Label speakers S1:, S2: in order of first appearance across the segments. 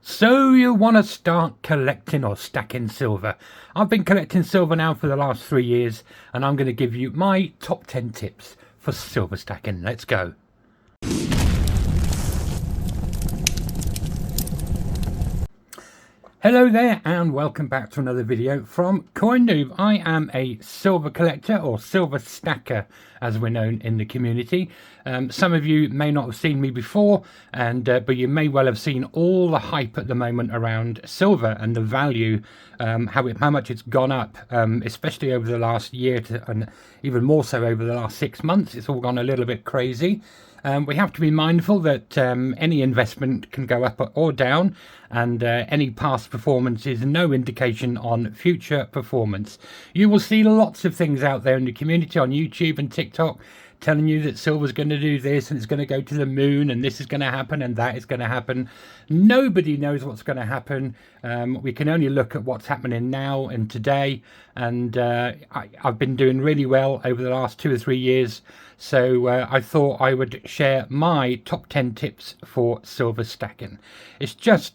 S1: So you want to start collecting or stacking silver? I've been collecting silver now for the last 3 years, and I'm going to give you my top 10 tips for silver stacking. Let's go. Hello there and welcome back to another video from CoinNoob. I am a silver collector, or silver stacker as we're known in the community. Some of you may not have seen me before, but you may well have seen all the hype at the moment around silver and the value, how much it's gone up, especially over the last year and even more so over the last 6 months. It's all gone a little bit crazy. We have to be mindful that any investment can go up or down, and any past performance is no indication on future performance. You will see lots of things out there in the community on YouTube and TikTok telling you that silver's going to do this and it's going to go to the moon and this is going to happen and that is going to happen. Nobody knows what's going to happen. We can only look at what's happening now and today, and I've been doing really well over the last 2 or 3 years, so I thought I would share my top 10 tips for silver stacking. It's just,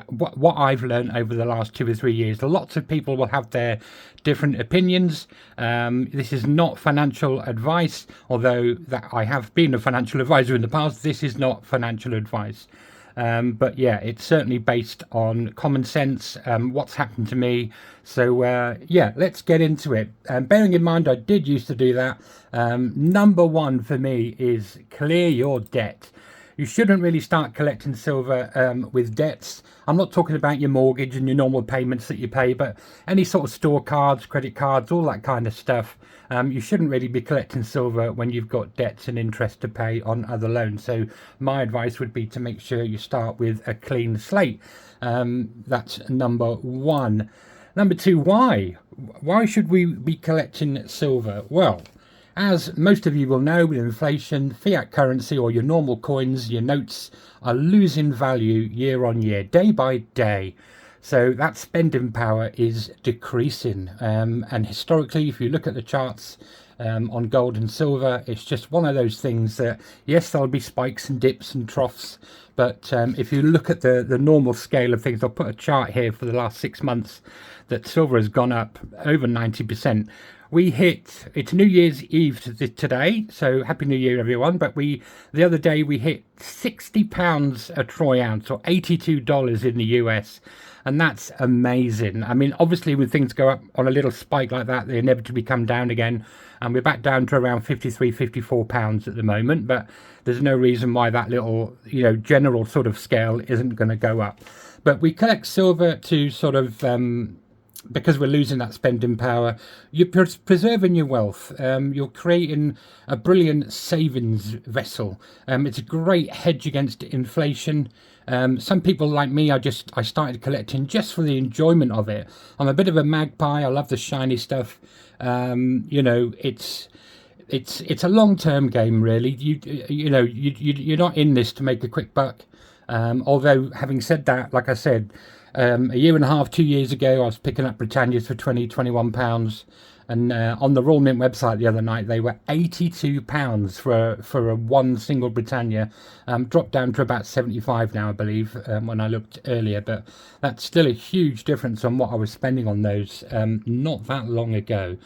S1: what I've learned over the last 2 or 3 years. Lots of people will have their different opinions. This is not financial advice, although that I have been a financial advisor in the past. This is not financial advice. But yeah, it's certainly based on common sense, what's happened to me. So yeah, let's get into it. Bearing in mind I did used to do that. Number one for me is clear your debt. You shouldn't really start collecting silver with debts. I'm not talking about your mortgage and your normal payments that you pay, but any sort of store cards, credit cards, all that kind of stuff. You shouldn't really be collecting silver when you've got debts and interest to pay on other loans. So my advice would be to make sure you start with a clean slate. That's number one. Number two, why? Why should we be collecting silver? Well, as most of you will know, with inflation, fiat currency or your normal coins, your notes, are losing value year on year, day by day. So that spending power is decreasing. And historically, if you look at the charts on gold and silver, it's just one of those things that, yes, there'll be spikes and dips and troughs. But if you look at the normal scale of things, I'll put a chart here for the last 6 months that silver has gone up over 90%. It's New Year's Eve today, so Happy New Year everyone, but the other day we hit £60 a troy ounce, or $82 in the US, and that's amazing. I mean, obviously when things go up on a little spike like that, they inevitably come down again, and we're back down to around £53-54 at the moment, but there's no reason why that little, general sort of scale isn't going to go up. But we collect silver to sort of because we're losing that spending power. You're preserving your wealth. You're creating a brilliant savings vessel. It's a great hedge against inflation. Some people like me, I started collecting just for the enjoyment of it. I'm a bit of a magpie. I love the shiny stuff. It's a long-term game, really. You're not in this to make a quick buck. Although, having said that, like I said, a year and a half, 2 years ago, I was picking up Britannias for £21, and on the Royal Mint website the other night they were £82 for a one single Britannia. Dropped down to about 75 now, I believe, when I looked earlier, but that's still a huge difference on what I was spending on those not that long ago.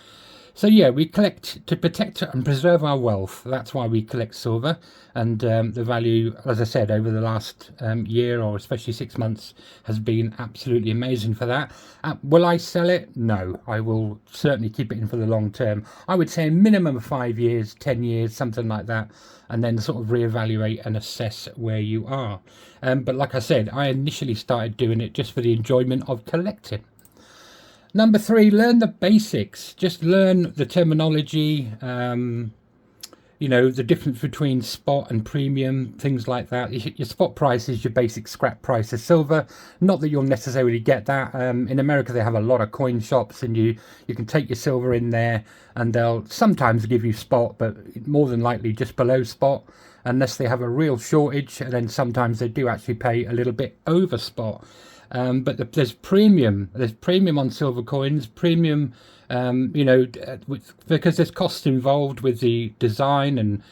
S1: So yeah, we collect to protect and preserve our wealth. That's why we collect silver, and the value, as I said, over the last year, or especially 6 months, has been absolutely amazing for that. Will I sell it? No, I will certainly keep it in for the long term. I would say a minimum of 5 years, 10 years, something like that, and then sort of reevaluate and assess where you are. But like I said, I initially started doing it just for the enjoyment of collecting. Number three, learn the basics. Just learn the terminology, the difference between spot and premium, things like that. Your spot price is your basic scrap price of silver. Not that you'll necessarily get that. In America, they have a lot of coin shops, and you can take your silver in there, and they'll sometimes give you spot, but more than likely just below spot, unless they have a real shortage, and then sometimes they do actually pay a little bit over spot. But there's premium on silver coins, because there's costs involved with the design and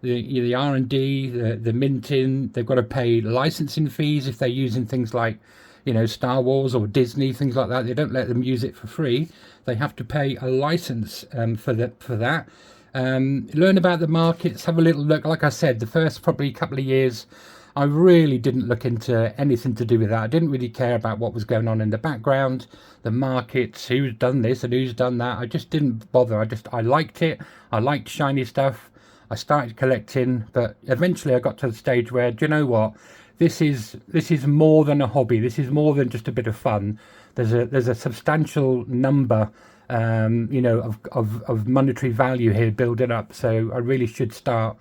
S1: the R&D, the minting. They've got to pay licensing fees if they're using things like, Star Wars or Disney, things like that. They don't let them use it for free. They have to pay a license for that. Learn about the markets, have a little look. Like I said, the first probably couple of years, I really didn't look into anything to do with that. I didn't really care about what was going on in the background, the markets, who's done this and who's done that. I just didn't bother. I liked it. I liked shiny stuff. I started collecting, but eventually I got to the stage where, do you know what? This is more than a hobby. This is more than just a bit of fun. There's a substantial number, of monetary value here building up. So I really should start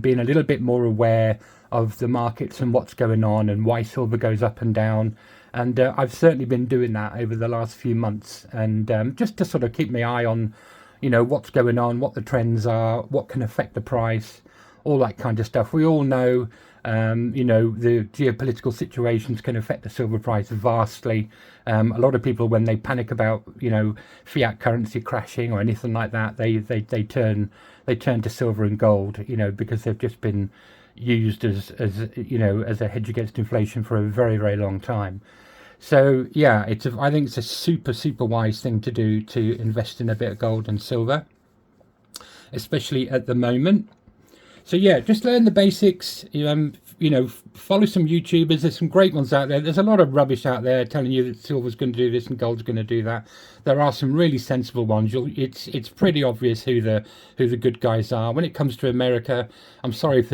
S1: being a little bit more aware of the markets and what's going on and why silver goes up and down. And I've certainly been doing that over the last few months, and just to sort of keep my eye on, what's going on, what the trends are, what can affect the price, all that kind of stuff. We all know, the geopolitical situations can affect the silver price vastly. A lot of people, when they panic about, fiat currency crashing or anything like that, they turn to silver and gold, because they've just been used as a hedge against inflation for a very, very long time. So yeah, I think it's a super wise thing to do, to invest in a bit of gold and silver, especially at the moment. So yeah, just learn the basics. Follow some YouTubers. There's some great ones out there. There's a lot of rubbish out there telling you that silver's going to do this and gold's going to do that. There are some really sensible ones. It's pretty obvious who the good guys are. When it comes to America, I'm sorry if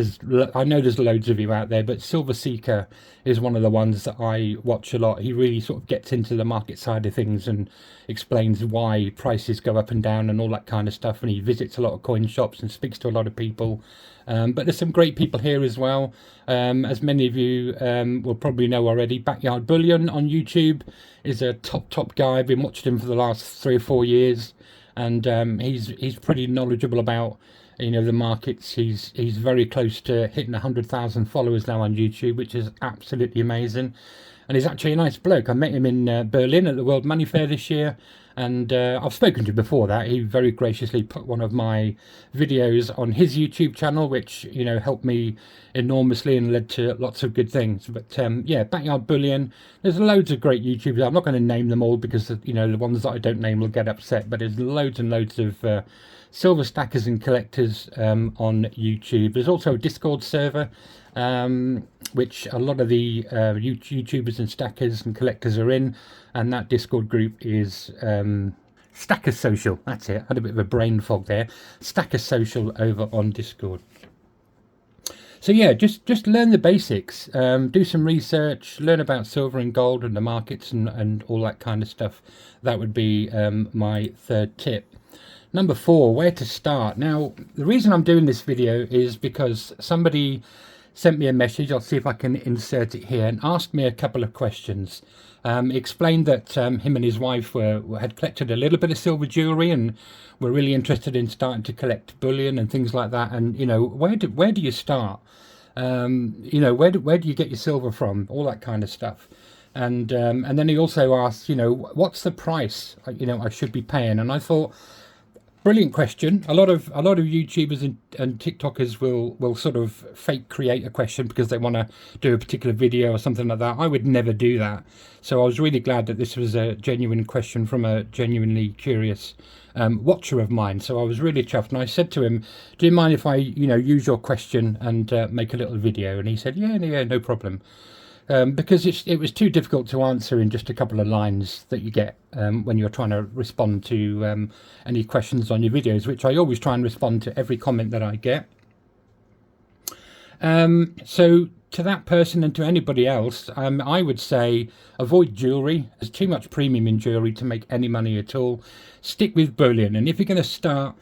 S1: I know there's loads of you out there, but Silver Seeker is one of the ones that I watch a lot. He really sort of gets into the market side of things and explains why prices go up and down and all that kind of stuff. And he visits a lot of coin shops and speaks to a lot of people. But there's some great people here as well. As many of you will probably know already, Backyard Bullion on YouTube is a top guy. I've been watching him for the last 3 or 4 years, and he's pretty knowledgeable about the markets. He's very close to hitting 100,000 followers now on YouTube, which is absolutely amazing. And he's actually a nice bloke. I met him in Berlin at the World Money Fair this year, and I've spoken to him before that. He very graciously put one of my videos on his YouTube channel, which helped me enormously and led to lots of good things. But yeah, Backyard Bullion. There's loads of great YouTubers. I'm not going to name them all because the ones that I don't name will get upset. But there's loads and loads of silver stackers and collectors on YouTube. There's also a Discord server, which a lot of the YouTubers and stackers and collectors are in, and that Discord group is Stacker Social. That's it. I had a bit of a brain fog there. Stacker Social over on Discord. So yeah, just learn the basics, do some research, learn about silver and gold and the markets and all that kind of stuff. That would be my third tip. Number 4, where to start. Now, the reason I'm doing this video is because somebody sent me a message. I'll see if I can insert it here, and asked me a couple of questions. He explained that him and his wife had collected a little bit of silver jewelry and were really interested in starting to collect bullion and things like that. And where do you start? Where do you get your silver from? All that kind of stuff. And then he also asked, what's the price I should be paying? And I thought, brilliant question. A lot of YouTubers and TikTokers will sort of fake create a question because they want to do a particular video or something like that. I would never do that. So I was really glad that this was a genuine question from a genuinely curious watcher of mine. So I was really chuffed, and I said to him, do you mind if I use your question and make a little video? And he said, yeah, no problem. Because it was too difficult to answer in just a couple of lines that you get when you're trying to respond to any questions on your videos, which I always try and respond to every comment that I get. So to that person and to anybody else, I would say avoid jewellery. There's too much premium in jewellery to make any money at all. Stick with bullion, and if you're going to start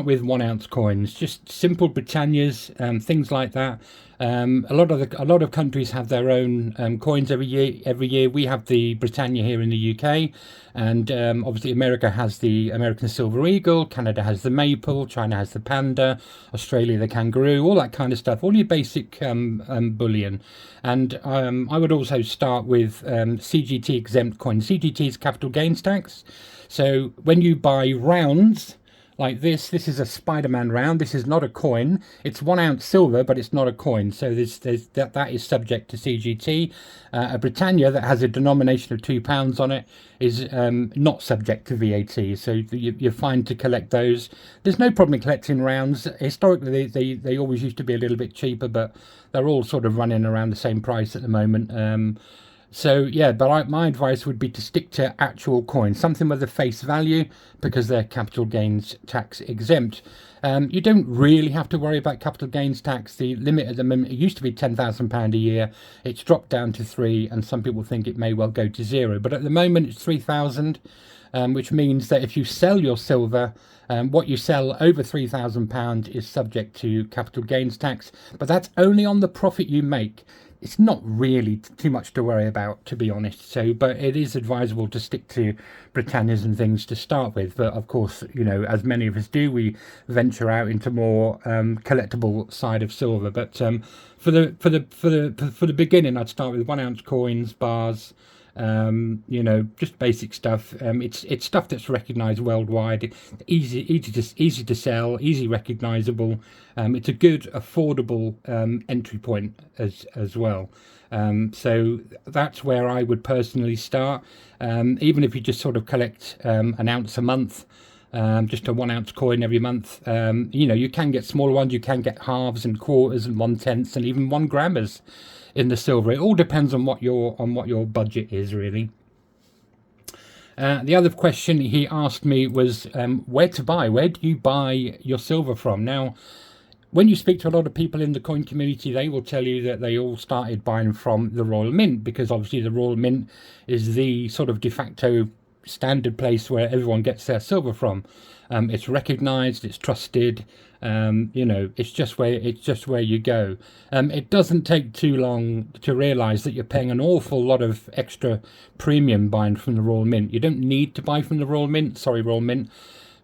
S1: with 1 ounce coins, just simple Britannias, things like that. A lot of countries have their own coins every year. We have the Britannia here in the UK, and obviously America has the American Silver Eagle, Canada has the Maple, China has the Panda, Australia the Kangaroo, all that kind of stuff, all your basic bullion. And I would also start with CGT exempt coins. CGT is capital gains tax. So when you buy rounds like this. This is a Spider-Man round. This is not a coin. It's 1 ounce silver, but it's not a coin. So that is subject to CGT. A Britannia that has a denomination of £2 on it is not subject to VAT. So you're fine to collect those. There's no problem in collecting rounds. Historically, they always used to be a little bit cheaper, but they're all sort of running around the same price at the moment. So yeah, but my advice would be to stick to actual coins, something with a face value, because they're capital gains tax exempt. You don't really have to worry about capital gains tax. The limit at the moment, it used to be £10,000 a year. It's dropped down to 3, and some people think it may well go to 0. But at the moment, it's 3,000, which means that if you sell your silver, what you sell over £3,000 is subject to capital gains tax. But that's only on the profit you make. It's not really too much to worry about, to be honest. So, but it is advisable to stick to Britannias and things to start with. But of course, you know, as many of us do, we venture out into more collectible side of silver. But for the beginning, I'd start with 1 ounce coins, bars. You know, just basic stuff. It's stuff that's recognized worldwide, easy to sell, easy recognizable. It's a good affordable entry point as well. So that's where I would personally start. Even if you just sort of collect 1 ounce a month, just a 1 ounce coin every month. You know, you can get smaller ones, you can get halves and quarters and 1/10 and even 1 grammers in the silver. It all depends on what your budget is, really. The other question he asked me was where to buy. Where do you buy your silver from? Now, when you speak to a lot of people in the coin community, they will tell you that they all started buying from the Royal Mint, because obviously the Royal Mint is the sort of de facto standard place where everyone gets their silver from. It's recognized, it's trusted. You know, it's just where you go. It doesn't take too long to realize that you're paying an awful lot of extra premium buying from the Royal Mint. You don't need to buy from the Royal Mint, sorry Royal Mint,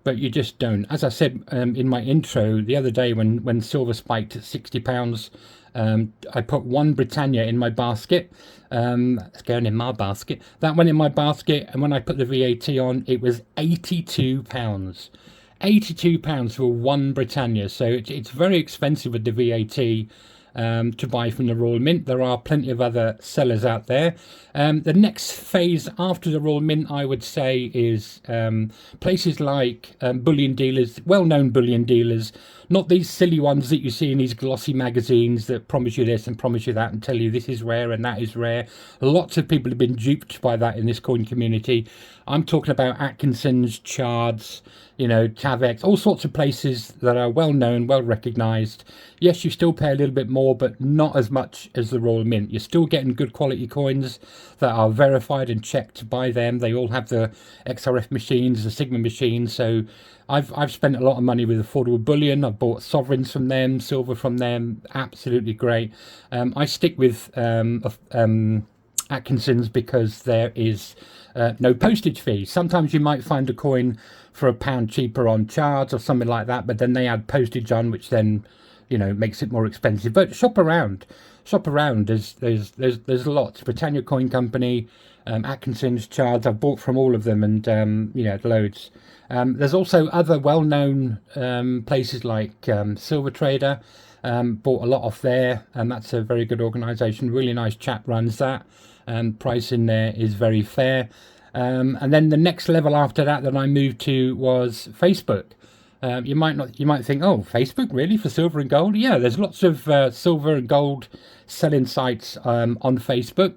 S1: but you just don't. As I said in my intro the other day, when silver spiked at £60, I put 1 Britannia in my basket. It's going in my basket. That went in my basket, and when I put the VAT on, it was £82. £82 for 1 Britannia. So it's very expensive with the VAT to buy from the Royal Mint. There are plenty of other sellers out there. The next phase after the Royal Mint, I would say, is places like bullion dealers, well-known bullion dealers, not these silly ones that you see in these glossy magazines that promise you this and promise you that and tell you this is rare and that is rare. Lots of people have been duped by that in this coin community. I'm talking about Atkinson's, Chards, you know, Tavex, all sorts of places that are well known, well recognized. Yes, you still pay a little bit more, but not as much as the Royal Mint. You're still getting good quality coins that are verified and checked by them. They all have the XRF machines, the Sigma machines. So I've spent a lot of money with affordable bullion. I've bought sovereigns from them, silver from them. Absolutely great. I stick with Atkinson's because there is no postage fee. Sometimes you might find a coin for £1 cheaper on Chards or something like that, but then they add postage on, which then, you know, makes it more expensive. But shop around. There's lots. Britannia Coin Company, Atkinson's, Chards. I've bought from all of them, and you know, loads. There's also other well-known places like Silver Trader. Bought a lot off there, and that's a very good organisation. Really nice chap runs that, and price in there is very fair. And then the next level after that I moved to was Facebook. You might think, oh, Facebook really for silver and gold? Yeah, there's lots of silver and gold selling sites on Facebook.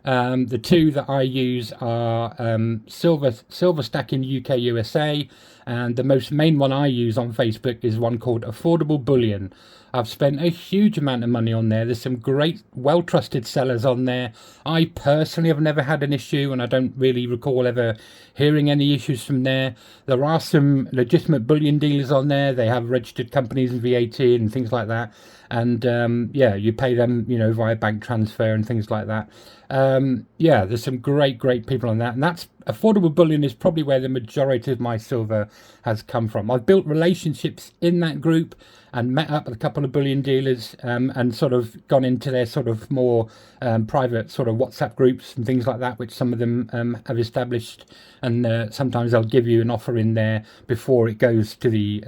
S1: The two that I use are Silver Stacking UK USA, and the most main one I use on Facebook is one called Affordable Bullion. I've spent a huge amount of money on there. There's some great, well-trusted sellers on there. I personally have never had an issue, and I don't really recall ever hearing any issues from there. There are some legitimate bullion dealers on there. They have registered companies and VAT and things like that. And yeah, you pay them, you know, via bank transfer and things like that. Yeah, there's some great people on that, and that's Affordable Bullion is probably where the majority of my silver has come from. I've built relationships in that group, and met up with a couple of bullion dealers, and sort of gone into their sort of more private sort of WhatsApp groups and things like that, which some of them have established. And sometimes they'll give you an offer in there before it goes to the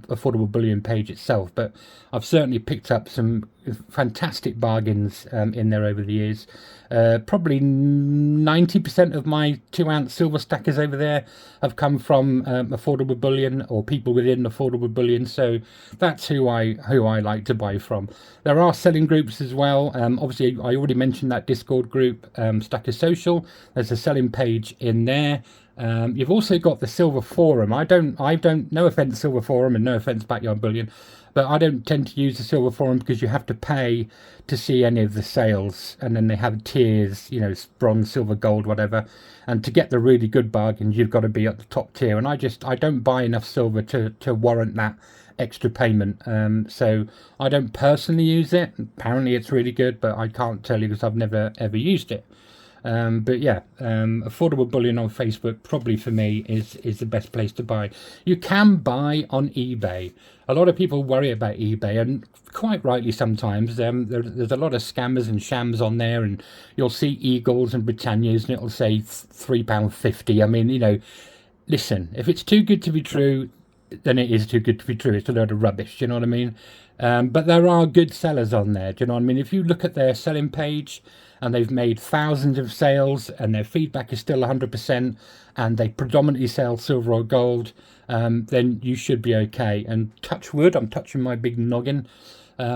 S1: affordable bullion page itself. But I've certainly picked up some fantastic bargains in there over the years. Probably 90% of my 2-ounce silver stackers over there have come from affordable bullion, or people within affordable bullion. So that's who I like to buy from. There are selling groups as well. Obviously, I already mentioned that Discord group, Stacker Social. There's a selling page in there. You've also got the Silver Forum. I don't. No offense, Silver Forum, and no offense, Backyard Bullion, but I don't tend to use the Silver Forum because you have to pay to see any of the sales, and then they have tiers, you know, bronze, silver, gold, whatever. And to get the really good bargains, you've got to be at the top tier. And I don't buy enough silver to warrant that extra payment. So I don't personally use it. Apparently it's really good, but I can't tell you because I've never ever used it. But yeah, affordable bullion on Facebook probably for me is the best place to buy. You can buy on eBay. A lot of people worry about eBay, and quite rightly sometimes. There's a lot of scammers and shams on there, and you'll see Eagles and Britannias, and it'll say £3.50. I mean, you know, listen, if it's too good to be true, then it is too good to be true. It's a load of rubbish, do you know what I mean? But there are good sellers on there, do you know what I mean? If you look at their selling page, and they've made thousands of sales, and their feedback is still 100%, and they predominantly sell silver or gold, then you should be okay. And touch wood, I'm touching my big noggin.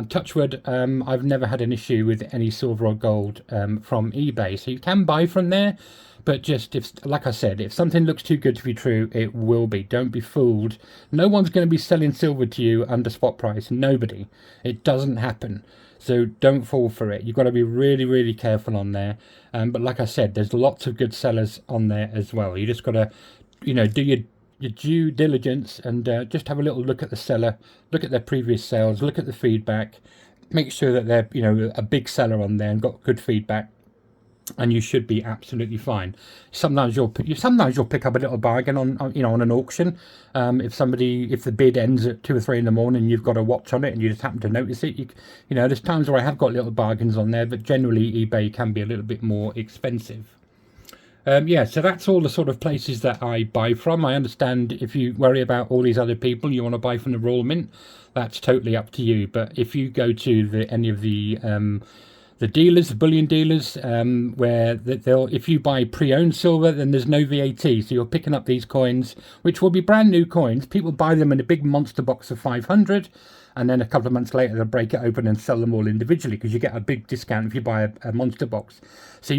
S1: Touch wood, I've never had an issue with any silver or gold from eBay. So you can buy from there, but just if, like I said, if something looks too good to be true, it will be. Don't be fooled. No one's going to be selling silver to you under spot price. Nobody. It doesn't happen. So don't fall for it. You've got to be really, really careful on there. But like I said, there's lots of good sellers on there as well. You just got to, you know, do your due diligence and just have a little look at the seller, look at their previous sales, look at the feedback, make sure that they're, you know, a big seller on there and got good feedback, and you should be absolutely fine. Sometimes you'll pick up a little bargain on you know, on an auction. If the bid ends at 2 or 3 in the morning, you've got a watch on it and you just happen to notice it. You know, there's times where I have got little bargains on there, but generally eBay can be a little bit more expensive. Yeah, so that's all the sort of places that I buy from. I understand if you worry about all these other people, you want to buy from the Royal Mint, that's totally up to you. But if you go to any of the dealers, the bullion dealers, where if you buy pre-owned silver, then there's no VAT. So you're picking up these coins, which will be brand new coins. People buy them in a big monster box of 500. And then a couple of months later, they'll break it open and sell them all individually, because you get a big discount if you buy a monster box. So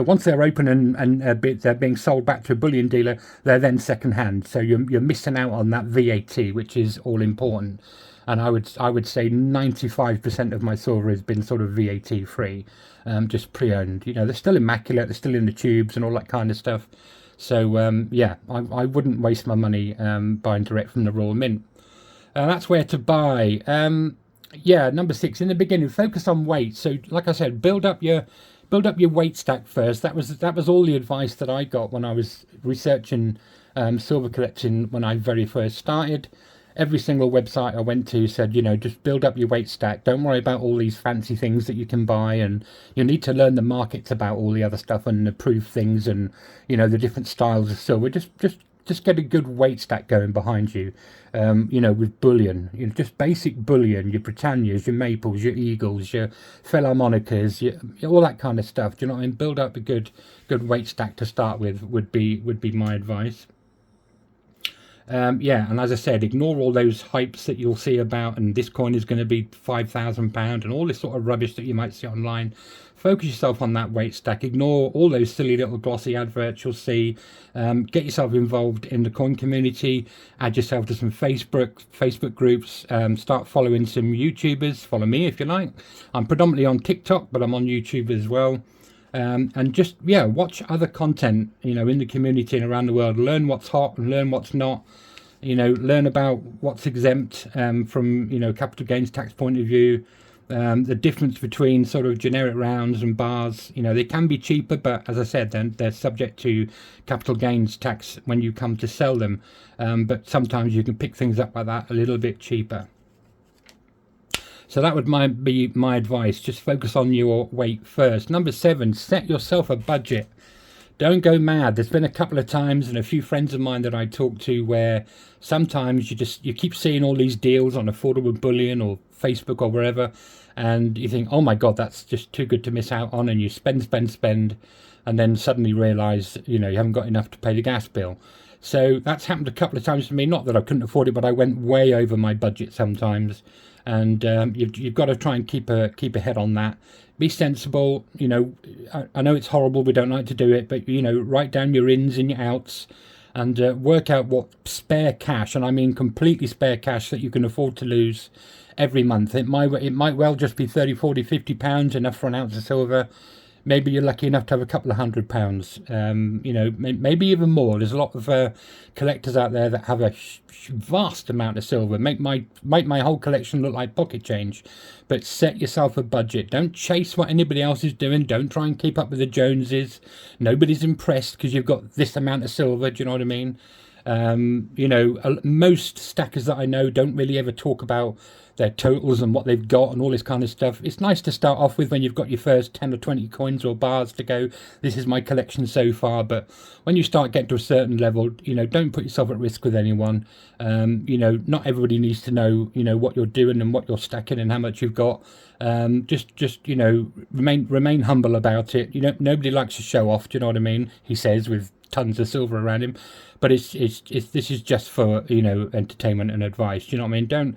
S1: once they're open and they're being sold back to a bullion dealer, they're then second hand. So you're missing out on that VAT, which is all important. And I would say 95% of my silver has been sort of VAT free, just pre-owned. You know, they're still immaculate, they're still in the tubes and all that kind of stuff. So yeah, I wouldn't waste my money buying direct from the Royal Mint. That's where to buy. Yeah, number 6, in the beginning, focus on weight. So like I said, build up your weight stack first. That was all the advice that I got when I was researching silver collecting when I very first started. Every single website I went to said, you know, just build up your weight stack. Don't worry about all these fancy things that you can buy, and you need to learn the markets about all the other stuff and the proof things and, you know, the different styles of silver. Just get a good weight stack going behind you, you know, with bullion, you know, just basic bullion, your Britannias, your Maples, your Eagles, your Philharmonicas, all that kind of stuff. Do you know what I mean? Build up a good weight stack to start with would be my advice. Yeah, and as I said, ignore all those hypes that you'll see about, and this coin is going to be £5,000 and all this sort of rubbish that you might see online. Focus yourself on that weight stack. Ignore all those silly little glossy adverts you'll see. Get yourself involved in the coin community. Add yourself to some Facebook groups. Start following some YouTubers. Follow me if you like. I'm predominantly on TikTok, but I'm on YouTube as well. And just, yeah, watch other content, you know, in the community and around the world. Learn what's hot and learn what's not. You know, learn about what's exempt from, you know, capital gains tax point of view. The difference between sort of generic rounds and bars, you know, they can be cheaper, but as I said, then they're subject to capital gains tax when you come to sell them. But sometimes you can pick things up like that a little bit cheaper. So that would be my advice. Just focus on your weight first. Number 7, set yourself a budget. Don't go mad. There's been a couple of times and a few friends of mine that I talk to where sometimes you keep seeing all these deals on Affordable Bullion or Facebook or wherever, and you think, oh my God, that's just too good to miss out on, and you spend, and then suddenly realise, you haven't got enough to pay the gas bill. So that's happened a couple of times to me. Not that I couldn't afford it, but I went way over my budget sometimes. And you've got to try and keep a head on that. Be sensible. I know it's horrible. We don't like to do it, but write down your ins and your outs, and work out what spare cash, and I mean completely spare cash, that you can afford to lose every month. It might well just be 30, 40, 50 pounds, enough for an ounce of silver. Maybe you're lucky enough to have a couple of £100. Maybe even more. There's a lot of collectors out there that have a vast amount of silver. Make my whole collection look like pocket change. But set yourself a budget. Don't chase what anybody else is doing. Don't try and keep up with the Joneses. Nobody's impressed because you've got this amount of silver. Do you know what I mean? Most stackers that I know don't really ever talk about their totals and what they've got and all this kind of stuff. It's nice to start off with when you've got your first 10 or 20 coins or bars to go, this is my collection so far. But when you start getting to a certain level, don't put yourself at risk with anyone. Not everybody needs to know, what you're doing and what you're stacking and how much you've got. Just remain humble about it. Nobody likes to show off, do you know what I mean? He says, with tons of silver around him. But this is just for, entertainment and advice. Do you know what I mean?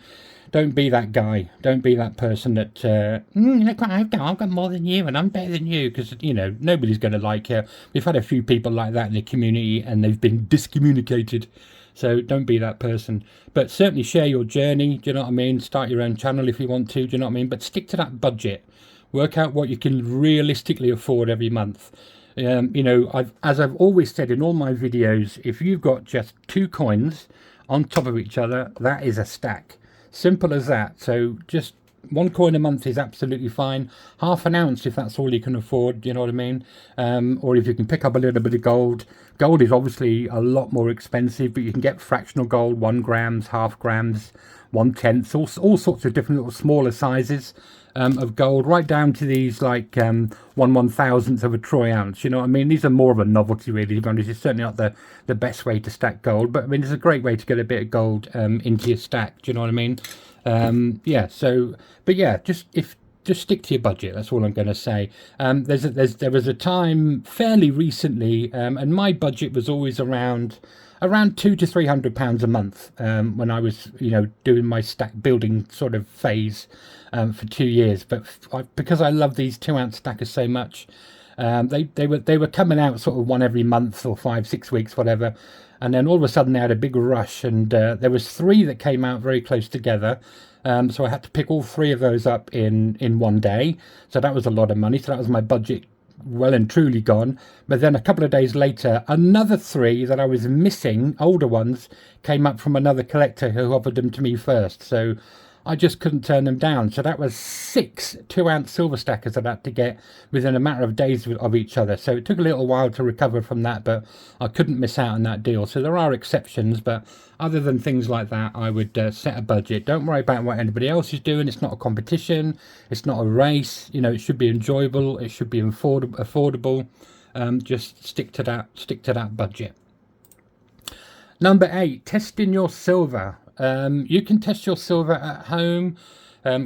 S1: Don't be that guy. Don't be that person that, look what I've got more than you and I'm better than you, because, nobody's going to like you. We've had a few people like that in the community and they've been discommunicated. So don't be that person. But certainly share your journey, do you know what I mean? Start your own channel if you want to, do you know what I mean? But stick to that budget. Work out what you can realistically afford every month. As I've always said in all my videos, if you've got just 2 coins on top of each other, that is a stack. Simple as that. So just 1 coin a month is absolutely fine. Half an ounce if that's all you can afford, you know what I mean? Or if you can pick up a little bit of gold. Gold is obviously a lot more expensive, but you can get fractional gold, 1 grams, half grams, 1/10, all sorts of different little smaller sizes of gold, right down to these like 1/1000th of a troy ounce. You know what I mean? These are more of a novelty, really. It's certainly not the best way to stack gold, but I mean, it's a great way to get a bit of gold into your stack. Do you know what I mean? Just stick to your budget. That's all I'm going to say. There was a time fairly recently, and my budget was always around £200 to £300 a month when I was, doing my stack building sort of phase for 2 years. But because I love these 2 ounce stackers so much, they were coming out sort of one every month or 5-6 weeks, whatever. And then all of a sudden they had a big rush, and there was 3 that came out very close together. So I had to pick all 3 of those up in one day. So that was a lot of money. So that was my budget well and truly gone. But then a couple of days later, another 3 that I was missing, older ones, came up from another collector who offered them to me first. So I just couldn't turn them down. So that was 6 2 ounce silver stackers I'd had to get within a matter of days of each other. So it took a little while to recover from that, but I couldn't miss out on that deal. So there are exceptions, but other than things like that, I would set a budget. Don't worry about what anybody else is doing. It's not a competition. It's not a race. It should be enjoyable. It should be affordable. Just stick to that budget. Number 8, testing your silver. You can test your silver at home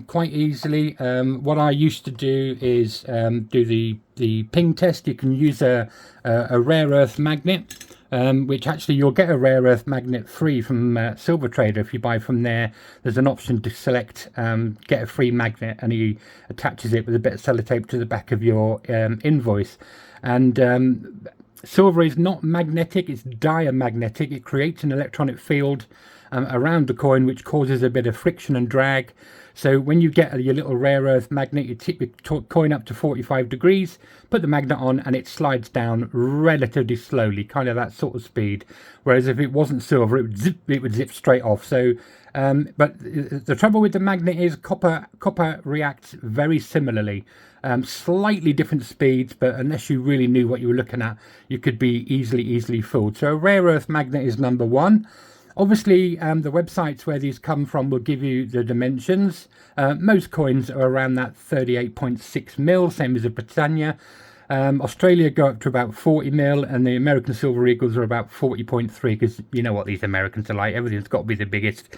S1: quite easily. What I used to do is do the ping test. You can use a rare earth magnet, which actually you'll get a rare earth magnet free from Silver Trader. If you buy from there, there's an option to select get a free magnet, and he attaches it with a bit of sellotape to the back of your invoice. And silver is not magnetic, it's diamagnetic. It creates an electronic field around the coin, which causes a bit of friction and drag. So when you get your little rare earth magnet, you tip your coin up to 45 degrees, put the magnet on, and it slides down relatively slowly, kind of that sort of speed. Whereas if it wasn't silver, it would zip straight off. So but the trouble with the magnet is copper reacts very similarly. Slightly different speeds, but unless you really knew what you were looking at, you could be easily fooled. So a rare earth magnet is number 1. Obviously, the websites where these come from will give you the dimensions. Most coins are around that 38.6 mil, same as a Britannia. Australia go up to about 40 mil, and the American Silver Eagles are about 40.3, because you know what these Americans are like, everything's got to be the biggest.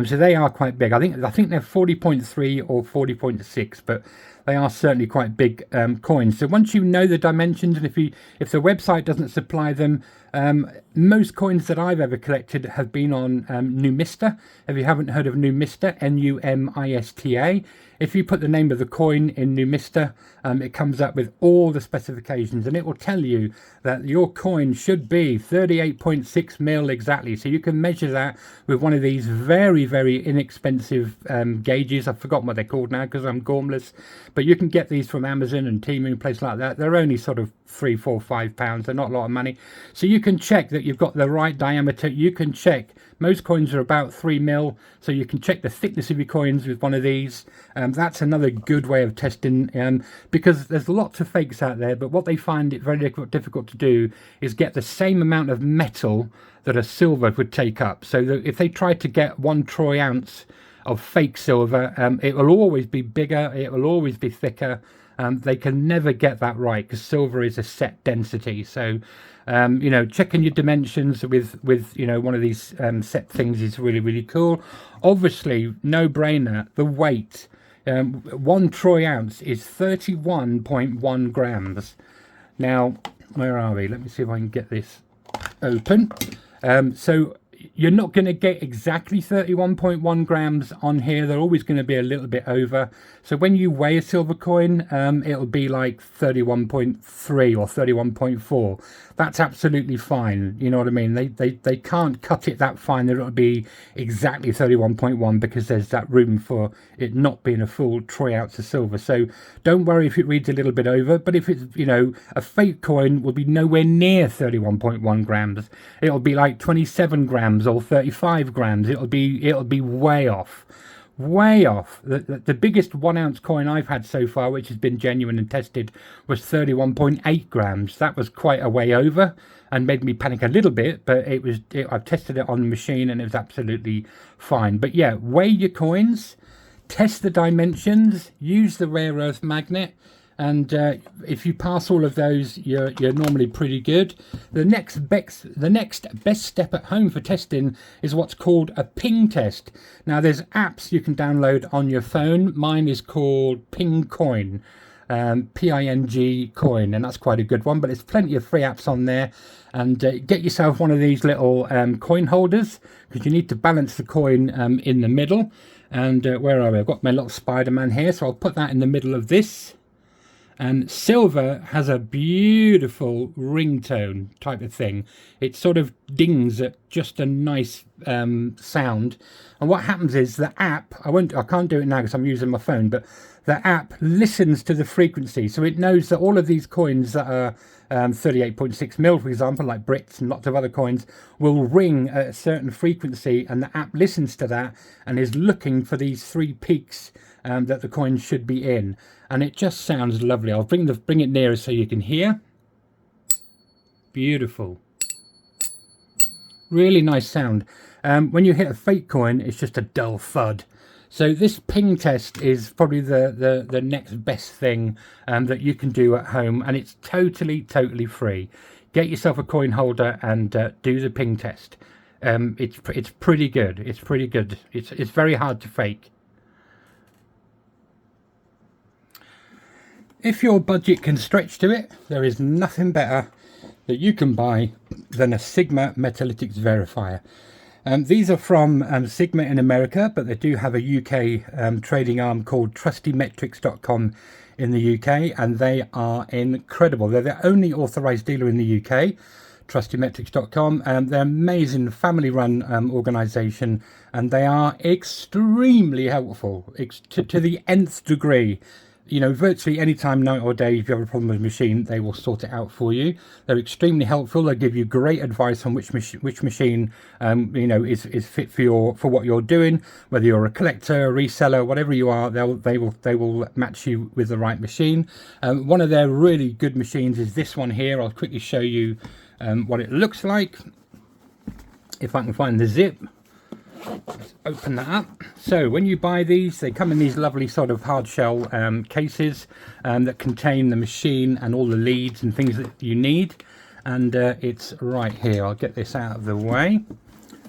S1: So they are quite big. I think they're 40.3 or 40.6, but they are certainly quite big coins. So once you know the dimensions, and if the website doesn't supply them, most coins that I've ever collected have been on Numista. If you haven't heard of Numista, Numista, if you put the name of the coin in Numista, it comes up with all the specifications, and it will tell you that your coin should be 38.6 mil exactly. So you can measure that with one of these very, very inexpensive gauges. I've forgotten what they're called now because I'm gormless, but you can get these from Amazon and Temu, places like that. They're only sort of £3, £4, £5. They're not a lot of money. So you can check that you've got the right diameter. You can check, most coins are about 3 mil, so you can check the thickness of your coins with one of these. That's another good way of testing, because there's lots of fakes out there, but what they find it very difficult to do is get the same amount of metal that a silver would take up. So that if they try to get 1 troy ounce of fake silver, it will always be bigger, it will always be thicker. They can never get that right, because silver is a set density. So checking your dimensions with one of these set things is really, really cool. Obviously, no brainer, the weight. 1 troy ounce is 31.1 grams. Now, where are we? Let me see if I can get this open. So you're not going to get exactly 31.1 grams on here. They're always going to be a little bit over. So when you weigh a silver coin, it'll be like 31.3 or 31.4. That's absolutely fine. You know what I mean? They can't cut it that fine that it'll be exactly 31.1, because there's that room for it not being a full troy ounce of silver. So don't worry if it reads a little bit over, but if it's, a fake coin will be nowhere near 31.1 grams. It'll be like 27 grams or 35 grams. It'll be way off. Way off. The biggest 1 ounce coin I've had so far, which has been genuine and tested, was 31.8 grams. That was quite a way over and made me panic a little bit, but I've tested it on the machine and it was absolutely fine. But yeah, weigh your coins, test the dimensions, use the rare earth magnet, and if you pass all of those, you're normally pretty good. The next best step at home for testing is what's called a ping test. Now there's apps you can download on your phone. Mine is called PingCoin, Ping coin, and that's quite a good one. But there's plenty of free apps on there. And get yourself one of these little coin holders, because you need to balance the coin in the middle. And where are we? I've got my little Spider-Man here, so I'll put that in the middle of this. And silver has a beautiful ringtone type of thing. It sort of dings at just a nice sound. And what happens is the app, I can't do it now because I'm using my phone, but the app listens to the frequency. So it knows that all of these coins that are 38.6 mil, for example, like Brits and lots of other coins, will ring at a certain frequency, and the app listens to that and is looking for these 3 peaks that the coin should be in. And it just sounds lovely. I'll bring it nearer so you can hear. Beautiful. Really nice sound. When you hit a fake coin, it's just a dull thud. So this ping test is probably the next best thing that you can do at home, and it's totally free. Get yourself a coin holder and do the ping test. It's pretty good. It's pretty good. It's very hard to fake. If your budget can stretch to it, there is nothing better that you can buy than a Sigma Metalytics Verifier. These are from Sigma in America, but they do have a UK trading arm called TrustyMetrics.com in the UK, and they are incredible. They're the only authorized dealer in the UK, TrustyMetrics.com. They're an amazing family-run organisation, and they are extremely helpful to the nth degree. Virtually any time, night or day, if you have a problem with a machine, they will sort it out for you. They're extremely helpful. They give you great advice on which machine, is fit for what you're doing. Whether you're a collector, a reseller, whatever you are, they will match you with the right machine. One of their really good machines is this one here. I'll quickly show you what it looks like. if I can find the zip. Let's open that up. So when you buy these, they come in these lovely sort of hard shell cases that contain the machine and all the leads and things that you need. And it's right here. I'll get this out of the way.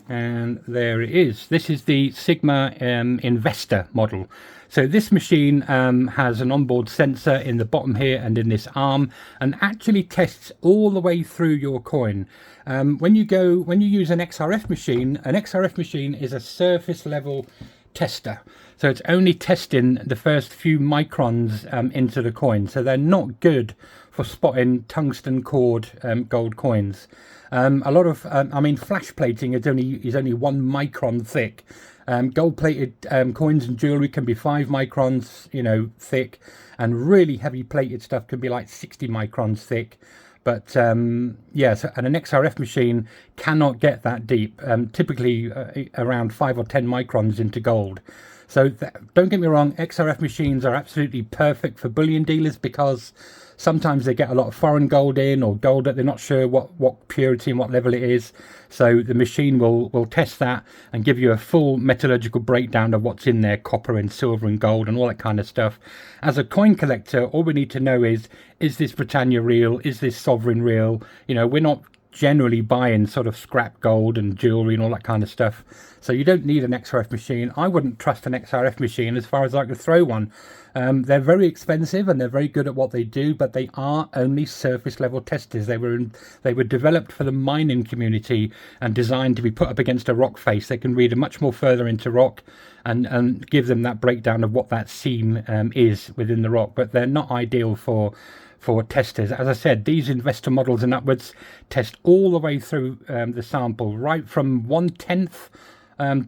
S1: And there it is. This is the Sigma Investor model. So this machine has an onboard sensor in the bottom here and in this arm, and actually tests all the way through your coin. When you use an XRF machine is a surface level tester. So it's only testing the first few microns into the coin. So they're not good for spotting tungsten cord gold coins. A lot of, flash plating is only 1 micron thick. Gold plated coins and jewelry can be 5 microns, thick, and really heavy plated stuff can be like 60 microns thick. But yeah, so, and an XRF machine cannot get that deep, typically around 5 or 10 microns into gold. So don't get me wrong, XRF machines are absolutely perfect for bullion dealers because sometimes they get a lot of foreign gold in, or gold that they're not sure what purity and what level it is. So the machine will test that and give you a full metallurgical breakdown of what's in there, copper and silver and gold and all that kind of stuff. As a coin collector, all we need to know is this Britannia real? Is this Sovereign real? We're not generally buying sort of scrap gold and jewelry and all that kind of stuff. So you don't need an XRF machine. I wouldn't trust an XRF machine as far as I could throw one. They're very expensive and they're very good at what they do, but they are only surface level testers. They were developed for the mining community and designed to be put up against a rock face. They can read a much more further into rock and give them that breakdown of what that seam is within the rock, but they're not ideal for testers. As I said, these investor models and upwards test all the way through the sample, right from 1/10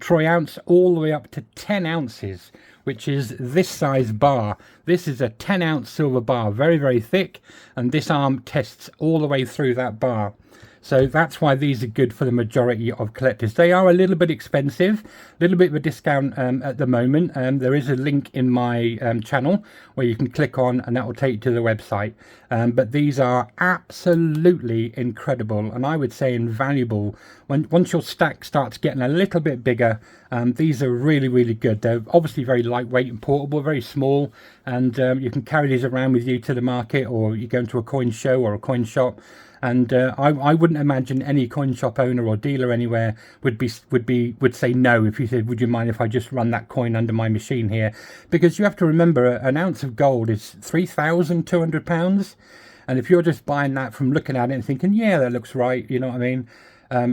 S1: troy ounce all the way up to 10 ounces, which is this size bar. This is a 10-ounce silver bar, very, very thick, and this arm tests all the way through that bar. So that's why these are good for the majority of collectors. They are a little bit expensive, a little bit of a discount at the moment. There is a link in my channel where you can click on and that will take you to the website. But these are absolutely incredible, and I would say invaluable. Once your stack starts getting a little bit bigger, these are really, really good. They're obviously very lightweight and portable, very small, and you can carry these around with you to the market, or you go into a coin show or a coin shop. And I wouldn't imagine any coin shop owner or dealer anywhere would say no if you said, would you mind if I just run that coin under my machine here? Because you have to remember, an ounce of gold is £3,200, and if you're just buying that from looking at it and thinking, yeah, that looks right, you know what I mean?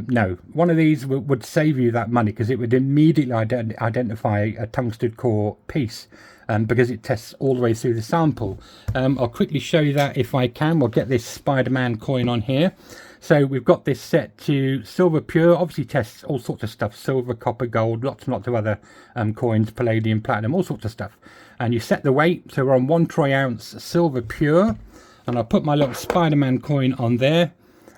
S1: No, one of these would save you that money, because it would immediately identify a tungsten core piece. Because it tests all the way through the sample. I'll quickly show you that if I can. We'll get this Spider-Man coin on here. So we've got this set to silver pure, obviously tests all sorts of stuff, silver, copper, gold, lots and lots of other coins, palladium, platinum, all sorts of stuff. And you set the weight, so we're on 1 troy ounce silver pure, and I'll put my little Spider-Man coin on there.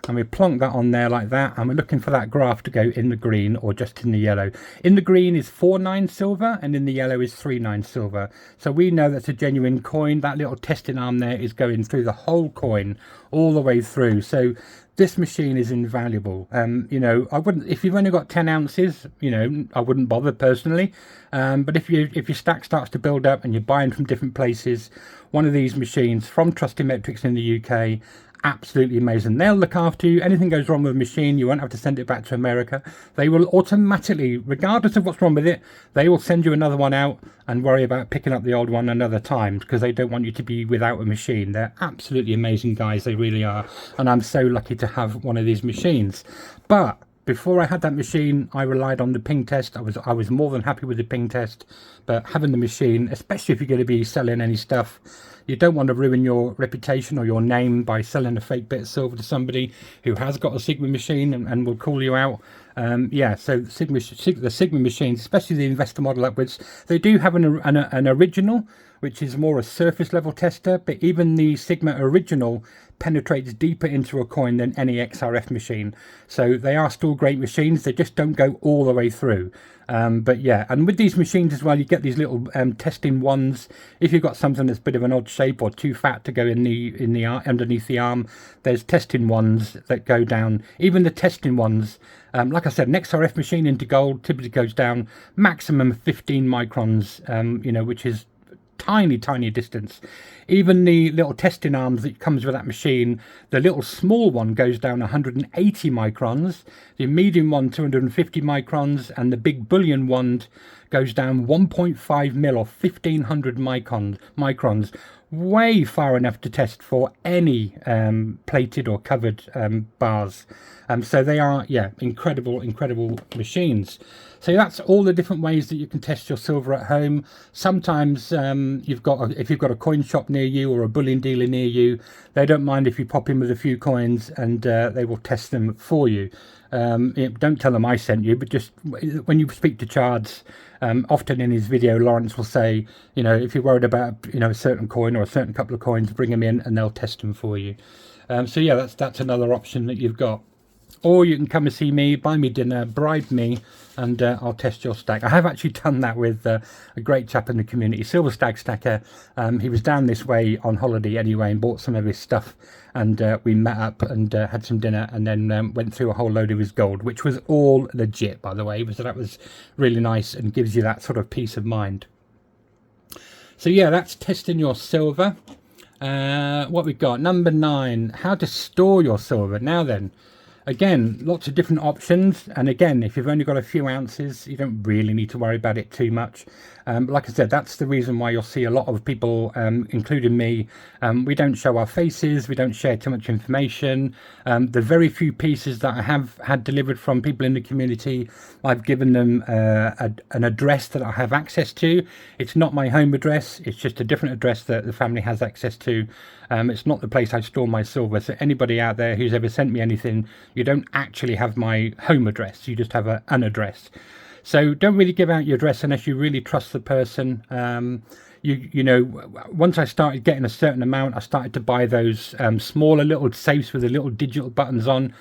S1: And we plonk that on there like that, and we're looking for that graph to go in the green or just in the yellow. In the green is 4/9 silver, and in the yellow is 3/9 silver. So we know that's a genuine coin. That little testing arm there is going through the whole coin all the way through. So this machine is invaluable. I wouldn't, if you've only got 10 ounces, I wouldn't bother personally. But if your stack starts to build up and you're buying from different places, one of these machines from Trusty Metrics in the UK, absolutely amazing. They'll look after you. Anything goes wrong with a machine, you won't have to send it back to America. They will automatically, regardless of what's wrong with it, they will send you another one out and worry about picking up the old one another time, because they don't want you to be without a machine. They're absolutely amazing guys, they really are, and I'm so lucky to have one of these machines. But before I had that machine, I relied on the ping test. I was more than happy with the ping test, but having the machine, especially if you're going to be selling any stuff, you don't want to ruin your reputation or your name by selling a fake bit of silver to somebody who has got a Sigma machine and will call you out. Yeah, so the Sigma machines, especially the investor model upwards, they do have an original, which is more a surface level tester, but even the Sigma Original penetrates deeper into a coin than any XRF machine. So they are still great machines, they just don't go all the way through. But yeah, and with these machines as well, you get these little testing ones. If you've got something that's a bit of an odd shape or too fat to go in the underneath the arm, there's testing ones that go down. Even the testing ones, like I said, an XRF machine into gold typically goes down maximum 15 microns, you know, which is tiny distance. Even the little testing arms that comes with that machine, the little small one goes down 180 microns, the medium one 250 microns, and the big bullion one goes down 1.5 mil or 1500 microns, way far enough to test for any plated or covered bars. So they are, yeah, incredible machines. So that's all the different ways that you can test your silver at home. Sometimes if you've got a coin shop near you or a bullion dealer near you, they don't mind if you pop in with a few coins, and they will test them for you. Don't tell them I sent you, but just when you speak to Chards, often in his video, Lawrence will say, you know, if you're worried about, you know, a certain coin or a certain couple of coins, bring them in and they'll test them for you. So yeah, that's another option that you've got. Or you can come and see me, buy me dinner, bribe me, and I'll test your stack. I have actually done that with a great chap in the community, Silver Stag Stacker. He was down this way on holiday anyway and bought some of his stuff, and we met up and had some dinner, and then went through a whole load of his gold, which was all legit, by the way. So that was really nice and gives you that sort of peace of mind. So yeah, that's testing your silver. What we've got, number 9, how to store your silver. Now then, again, lots of different options, and again, if you've only got a few ounces, you don't really need to worry about it too much. But like I said, that's the reason why you'll see a lot of people, including me, we don't show our faces, we don't share too much information. The very few pieces that I have had delivered from people in the community, I've given them an address that I have access to. It's not my home address, it's just a different address that the family has access to. It's not the place I store my silver, so anybody out there who's ever sent me anything, you don't actually have my home address, you just have an address. So don't really give out your address unless you really trust the person. You know, once I started getting a certain amount, I started to buy those smaller little safes with the little digital buttons on.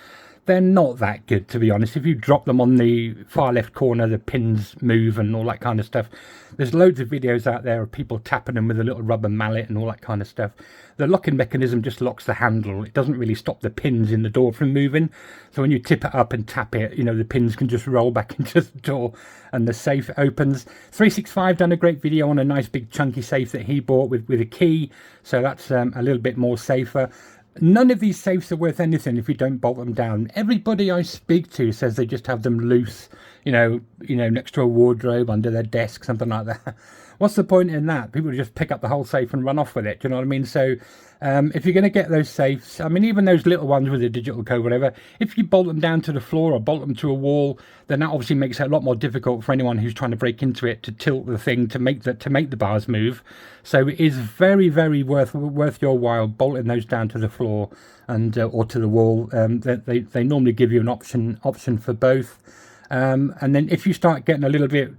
S1: They're not that good, to be honest. If you drop them on the far left corner, the pins move and all that kind of stuff. There's loads of videos out there of people tapping them with a little rubber mallet and all that kind of stuff. The locking mechanism just locks the handle. It doesn't really stop the pins in the door from moving. So when you tip it up and tap it, you know, the pins can just roll back into the door and the safe opens. 365 done a great video on a nice big chunky safe that he bought with a key. So that's a little bit more safer. None of these safes are worth anything if you don't bolt them down. Everybody I speak to says they just have them loose, you know, next to a wardrobe, under their desk, something like that. What's the point in that? People just pick up the whole safe and run off with it. Do you know what I mean? So if you're going to get those safes, I mean, even those little ones with a digital code, whatever, if you bolt them down to the floor or bolt them to a wall, then that obviously makes it a lot more difficult for anyone who's trying to break into it to tilt the thing to make the bars move. So it is very worth your while bolting those down to the floor and or to the wall. They normally give you an option for both. And then if you start getting a little bit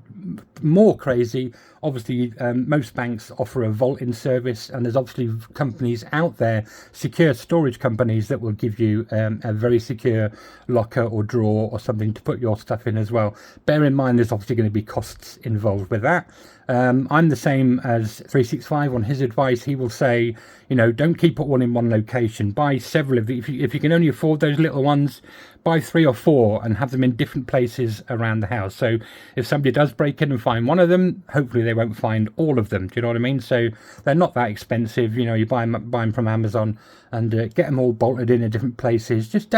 S1: more crazy, obviously most banks offer a vaulting service, and there's obviously companies out there, secure storage companies, that will give you a very secure locker or drawer or something to put your stuff in as well. Bear in mind there's obviously going to be costs involved with that. I'm the same as 365 on his advice. He will say, you know, don't keep it all in one location. Buy several of these. If you can only afford those little ones, buy 3 or 4 and have them in different places around the house. So if somebody does break in and find one of them, hopefully they won't find all of them. Do you know what I mean? So they're not that expensive. You know, you buy them from Amazon and get them all bolted in different places. Just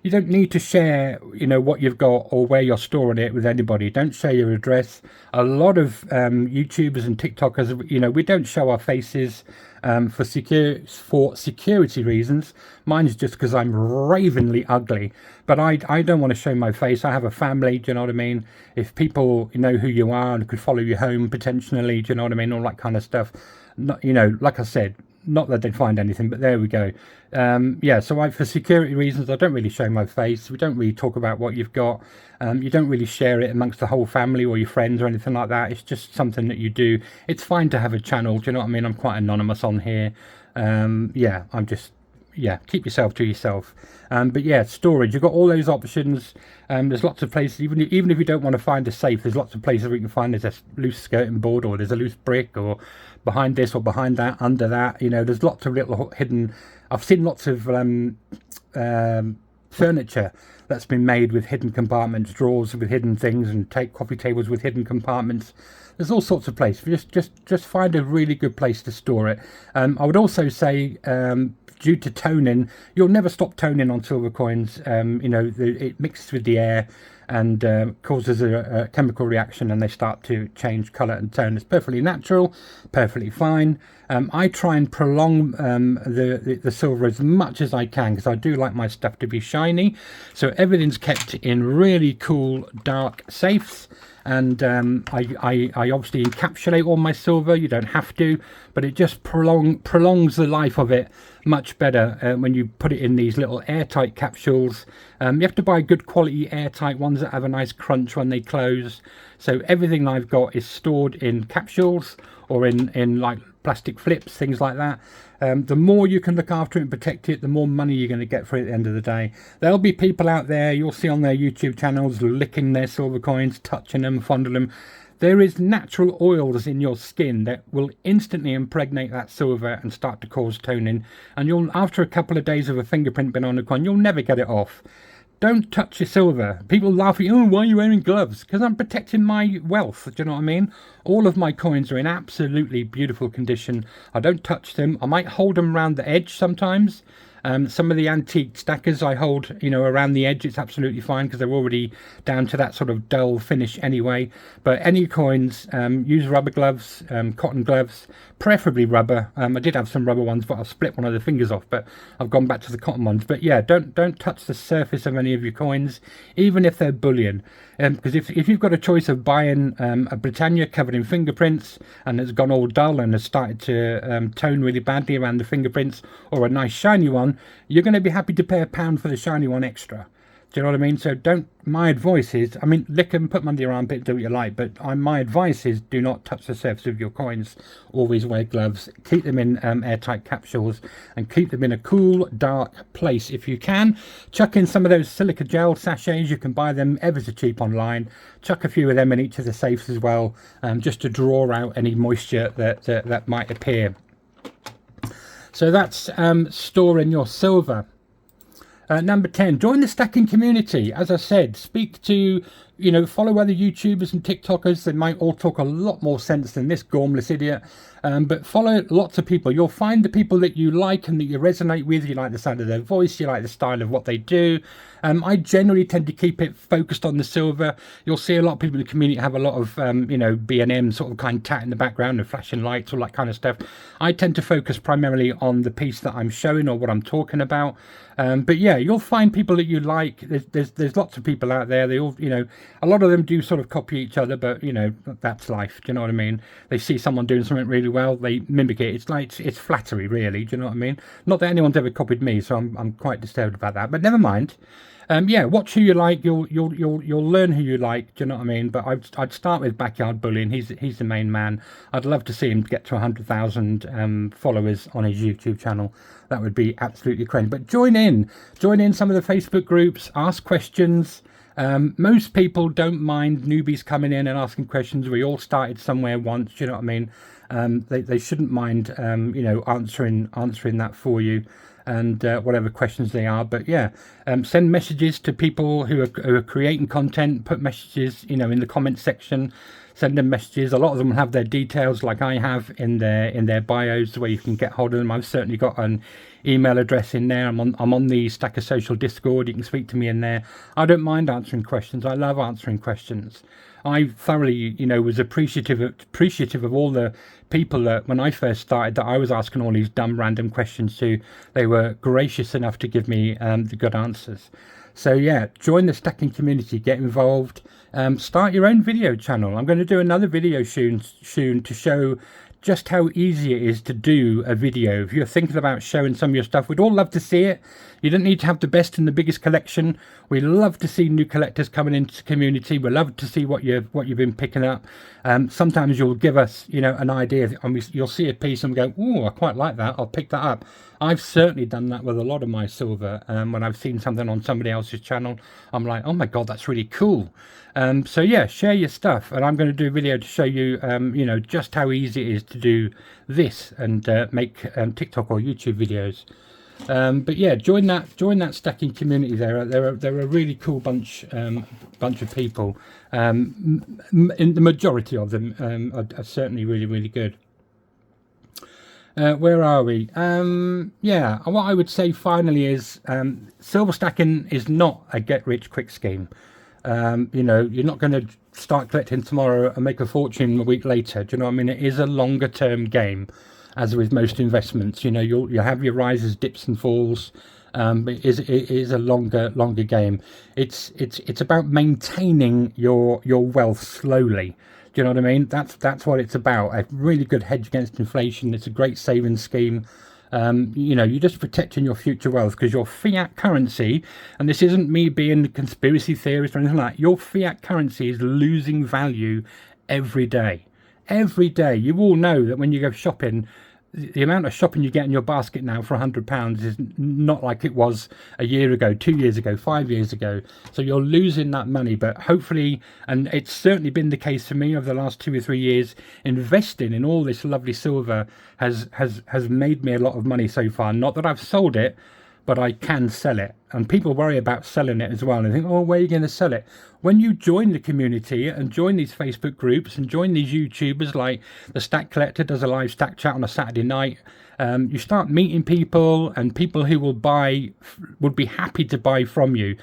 S1: you don't need to share, you know, what you've got or where you're storing it with anybody. Don't share your address. A lot of YouTubers and TikTokers, you know, we don't show our faces for security reasons. Mine's just because I'm ravenly ugly. But I don't want to show my face. I have a family, do you know what I mean? If people know who you are and could follow you home potentially, do you know what I mean? All that kind of stuff. You know, like I said, not that they'd find anything, but there we go. Yeah, so for security reasons, I don't really show my face. We don't really talk about what you've got. You don't really share it amongst the whole family or your friends or anything like that. It's just something that you do. It's fine to have a channel, do you know what I mean? I'm quite anonymous on here. Yeah, keep yourself to yourself. But yeah, storage, you've got all those options. There's lots of places, even if you don't want to find a safe, there's lots of places where you can find there's a loose skirting board, or there's a loose brick, or behind this or behind that, under that, you know, there's lots of little hidden, I've seen lots of furniture that's been made with hidden compartments, drawers with hidden things, and coffee tables with hidden compartments. There's all sorts of places. Just find a really good place to store it. I would also say, due to toning, you'll never stop toning on silver coins. You know, it mixes with the air and causes a chemical reaction, and they start to change colour and tone. It's perfectly natural, perfectly fine. I try and prolong the silver as much as I can, because I do like my stuff to be shiny. So everything's kept in really cool dark safes. And I obviously encapsulate all my silver. You don't have to, but it just prolongs the life of it much better when you put it in these little airtight capsules. You have to buy good quality airtight ones that have a nice crunch when they close. So everything I've got is stored in capsules or in like plastic flips, things like that. The more you can look after it and protect it, the more money you're going to get for it at the end of the day. There'll be people out there, you'll see on their YouTube channels, licking their silver coins, touching them, fondling them. There is natural oils in your skin that will instantly impregnate that silver and start to cause toning. And you'll, after a couple of days of a fingerprint been on the coin, you'll never get it off. Don't touch your silver. People laugh at you, oh, why are you wearing gloves? Because I'm protecting my wealth, do you know what I mean? All of my coins are in absolutely beautiful condition. I don't touch them. I might hold them around the edge sometimes. Some of the antique stackers I hold, you know, around the edge, it's absolutely fine because they're already down to that sort of dull finish anyway. But any coins, use rubber gloves, cotton gloves, preferably rubber. I did have some rubber ones, but I've split one of the fingers off, but I've gone back to the cotton ones. But yeah, don't touch the surface of any of your coins, even if they're bullion. Because if you've got a choice of buying a Britannia covered in fingerprints and it's gone all dull and has started to tone really badly around the fingerprints, or a nice shiny one, you're going to be happy to pay £1 for the shiny one extra. Do you know what I mean? So my advice is, I mean, lick them, put them under your armpit, do what you like, but my advice is do not touch the surface of your coins. Always wear gloves, keep them in airtight capsules, and keep them in a cool, dark place if you can. Chuck in some of those silica gel sachets. You can buy them ever so cheap online. Chuck a few of them in each of the safes as well, just to draw out any moisture that might appear. So that's storing your silver. Number 10, join the stacking community. As I said, speak to, you know, follow other YouTubers and TikTokers. They might all talk a lot more sense than this gormless idiot. But follow lots of people. You'll find the people that you like and that you resonate with. You like the sound of their voice. You like the style of what they do. I generally tend to keep it focused on the silver. You'll see a lot of people in the community have a lot of, you know, B&M sort of kind of tat in the background and flashing lights, all that kind of stuff. I tend to focus primarily on the piece that I'm showing or what I'm talking about. But yeah, you'll find people that you like. There's lots of people out there. They all, you know, a lot of them do sort of copy each other, but you know, that's life. Do you know what I mean? They see someone doing something really well, they mimic it. It's like it's flattery, really. Do you know what I mean? Not that anyone's ever copied me, so I'm quite disturbed about that. But never mind. Yeah, watch who you like. You'll learn who you like. Do you know what I mean? But I'd start with Backyard Bullion. He's the main man. I'd love to see him get to 100,000 followers on his YouTube channel. That would be absolutely crazy. But join in some of the Facebook groups. Ask questions. Most people don't mind newbies coming in and asking questions. We all started somewhere once. Do you know what I mean? They shouldn't mind you know, answering that for you. And whatever questions they are. But yeah, send messages to people who are creating content. Put messages, you know, in the comment section. Send them messages. A lot of them have their details, like I have in their bios, where you can get hold of them. I've certainly got an email address in there. I'm on the Stacker Social Discord. You can speak to me in there. I don't mind answering questions. I love answering questions. I thoroughly, you know, was appreciative of all the people that when I first started that I was asking all these dumb random questions to. They were gracious enough to give me the good answers. So yeah, join the stacking community, get involved, start your own video channel. I'm going to do another video soon to show just how easy it is to do a video. If you're thinking about showing some of your stuff, we'd all love to see it. You don't need to have the best and the biggest collection. We love to see new collectors coming into the community. We love to see what you've been picking up. Sometimes you'll give us, you know, an idea, and you'll see a piece and go, "Oh, I quite like that. I'll pick that up." I've certainly done that with a lot of my silver. When I've seen something on somebody else's channel, I'm like, "Oh my God, that's really cool." So yeah, share your stuff, and I'm going to do a video to show you, you know, just how easy it is to do this and make TikTok or YouTube videos. But yeah, join that stacking community. They're a really cool bunch of people. In the majority of them are certainly really good. Where are we? Yeah, what I would say finally is silver stacking is not a get rich quick scheme. You know, you're not going to start collecting tomorrow and make a fortune a week later. Do you know what I mean? It is a longer term game, as with most investments. You know, you'll have your rises, dips and falls. It is a longer game. It's about maintaining your wealth slowly. Do you know what I mean? That's what it's about. A really good hedge against inflation. It's a great savings scheme. You know, you're just protecting your future wealth, because your fiat currency, and this isn't me being a conspiracy theorist or anything like that, your fiat currency is losing value every day. Every day. You all know that when you go shopping, the amount of shopping you get in your basket now for £100 is not like it was a year ago, 2 years ago, 5 years ago. So you're losing that money. But hopefully, and it's certainly been the case for me over the last 2 or 3 years, investing in all this lovely silver has made me a lot of money so far. Not that I've sold it, but I can sell it. And people worry about selling it as well. And they think, oh, where are you going to sell it? When you join the community and join these Facebook groups and join these YouTubers, like the Stack Collector does a live stack chat on a Saturday night, you start meeting people, and people who will buy would be happy to buy from you.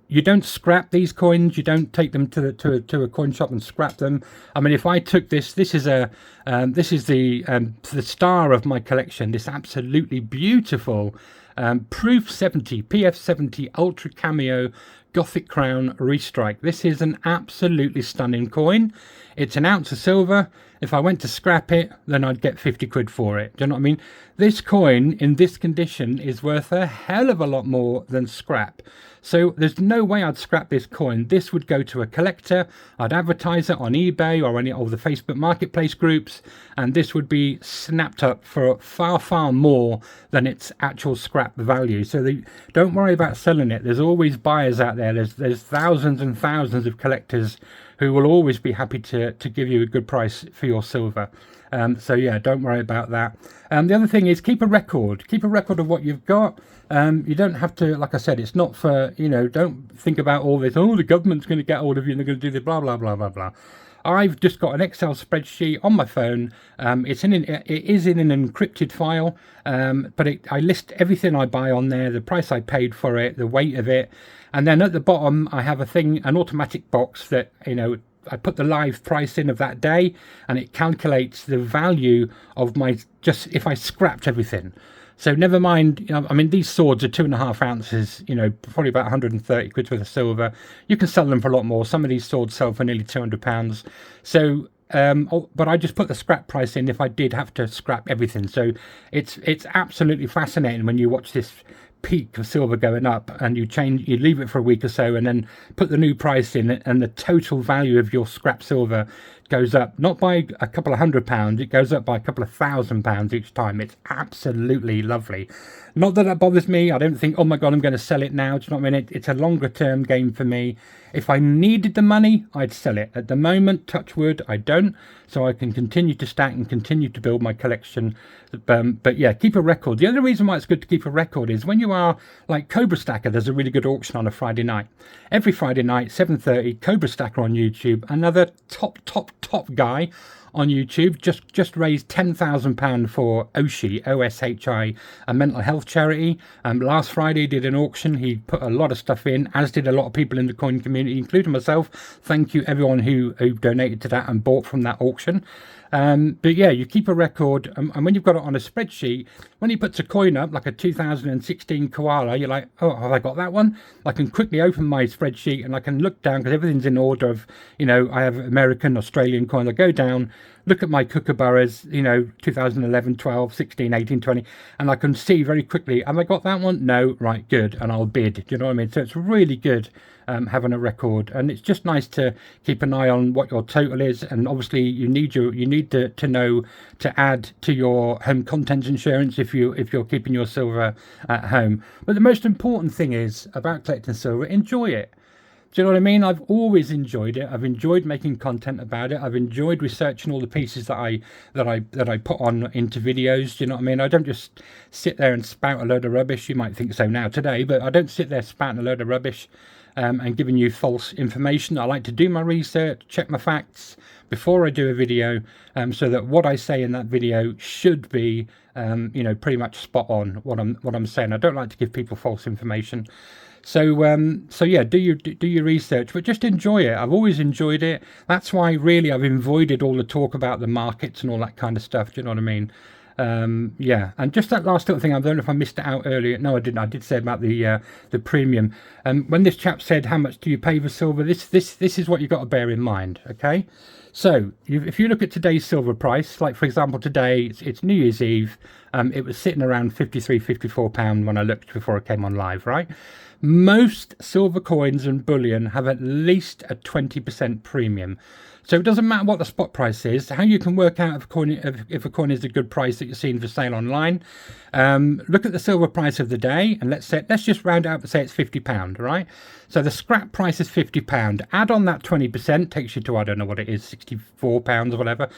S1: You don't scrap these coins. You don't take them to a coin shop and scrap them. I mean, if I took this is the star of my collection. This absolutely beautiful Proof 70 PF70 Ultra Cameo Gothic Crown Restrike. This is an absolutely stunning coin. It's an ounce of silver. If I went to scrap it, then I'd get 50 quid for it. Do you know what I mean? This coin in this condition is worth a hell of a lot more than scrap. So there's no way I'd scrap this coin. This would go to a collector. I'd advertise it on eBay or any of the Facebook marketplace groups, and this would be snapped up for far more than its actual scrap value. So don't worry about selling it. There's always buyers out there. There's thousands and thousands of collectors who will always be happy to give you a good price for your silver. So yeah, don't worry about that. The other thing is keep a record. Keep a record of what you've got. You don't have to, like I said, it's not for, you know, don't think about all this, oh, the government's going to get hold of you and they're going to do this, blah, blah, blah, blah, blah. I've just got an Excel spreadsheet on my phone. It is in an encrypted file, but I list everything I buy on there, the price I paid for it, the weight of it. And then at the bottom, I have an automatic box that, you know, I put the live price in of that day, and it calculates the value of if I scrapped everything. So never mind, you know, I mean, these swords are 2.5 ounces, you know, probably about 130 quid worth of silver. You can sell them for a lot more. Some of these swords sell for nearly £200. So, but I just put the scrap price in if I did have to scrap everything. So it's absolutely fascinating when you watch this peak of silver going up, and you leave it for a week or so, and then put the new price in, and the total value of your scrap silver goes up, not by a couple of £100, it goes up by a couple of £1,000 each time. It's absolutely lovely. Not that bothers me. I don't think, oh my God, I'm going to sell it now. Do you know what I mean? It's a longer term game for me. If I needed the money, I'd sell it. At the moment, touch wood, I don't. So I can continue to stack and continue to build my collection. But yeah, keep a record. The other reason why it's good to keep a record is when you are like Cobra Stacker, there's a really good auction on a Friday night. Every Friday night, 7:30, Cobra Stacker on YouTube. Another top guy on YouTube just raised £10,000 for OSHI, OSHI, a mental health charity. Last Friday did an auction. He put a lot of stuff in, as did a lot of people in the coin community, including myself. Thank you everyone who donated to that and bought from that auction. But yeah, you keep a record, and when you've got it on a spreadsheet, when he puts a coin up, like a 2016 koala, you're like, oh, have I got that one? I can quickly open my spreadsheet and I can look down, because everything's in order of, you know, I have American, Australian coins. I go down, look at my kookaburras, 2011, 12, 16, 18, 20, and I can see very quickly, have I got that one? No, right, good, and I'll bid. Do you know what I mean? So it's really good having a record, and it's just nice to keep an eye on what your total is. And obviously you need to know to add to your home contents insurance if you're keeping your silver at home. But the most important thing is about collecting silver, enjoy it. Do you know what I mean? I've always enjoyed it. I've enjoyed making content about it. I've enjoyed researching all the pieces that I put on into videos. Do you know what I mean? I don't just sit there and spout a load of rubbish. You might think so now today, but I don't sit there spouting a load of rubbish and giving you false information. I like to do my research, check my facts before I do a video, so that what I say in that video should be, pretty much spot on what I'm saying. I don't like to give people false information. So yeah, do your research, but just enjoy it. I've always enjoyed it. That's why really I've avoided all the talk about the markets and all that kind of stuff. Do you know what I mean? Yeah, and just that last little thing, I don't know if I missed it out earlier. No, I didn't. I did say about the premium. When this chap said, how much do you pay for silver? This is what you've got to bear in mind, okay? So if you look at today's silver price, like for example today, it's New Year's Eve. It was sitting around £53, £54 when I looked before I came on live, right? Most silver coins and bullion have at least a 20% premium. So it doesn't matter what the spot price is. How you can work out if a coin is a good price that you're seeing for sale online. Look at the silver price of the day, and let's just round it up and say it's £50, right? So the scrap price is £50. Add on that 20%, takes you to, I don't know what it is, £64 or whatever.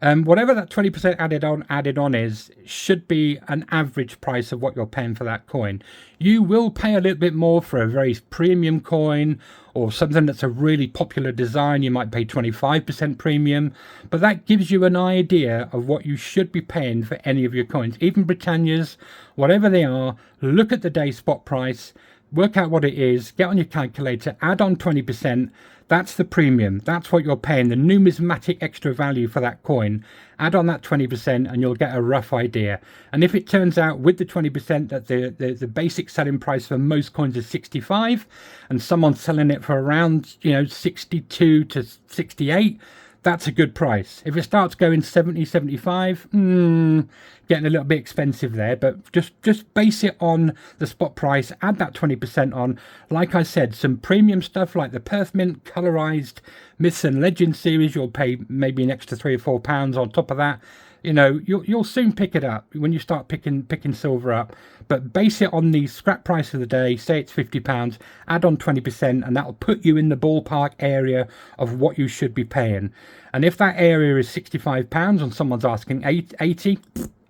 S1: Whatever that 20% added on is, should be an average price of what you're paying for that coin. You will pay a little bit more for a very premium coin or something that's a really popular design. You might pay 25% premium, but that gives you an idea of what you should be paying for any of your coins, even Britannia's, whatever they are. Look at the day spot price, work out what it is, get on your calculator, add on 20%. That's the premium. That's what you're paying, the numismatic extra value for that coin. Add on that 20% and you'll get a rough idea. And if it turns out with the 20% that the basic selling price for most coins is 65 and someone's selling it for around 62 to 68, that's a good price. If it starts going 70, 75, getting a little bit expensive there, but just base it on the spot price, add that 20% on. Like I said, some premium stuff like the Perth Mint colorized Myths and Legends series, you'll pay maybe an extra £3 or £4 on top of that. You'll soon pick it up when you start picking silver up, but base it on the scrap price of the day. Say it's £50, add on 20%, and that'll put you in the ballpark area of what you should be paying. And if that area is £65 and someone's asking 80,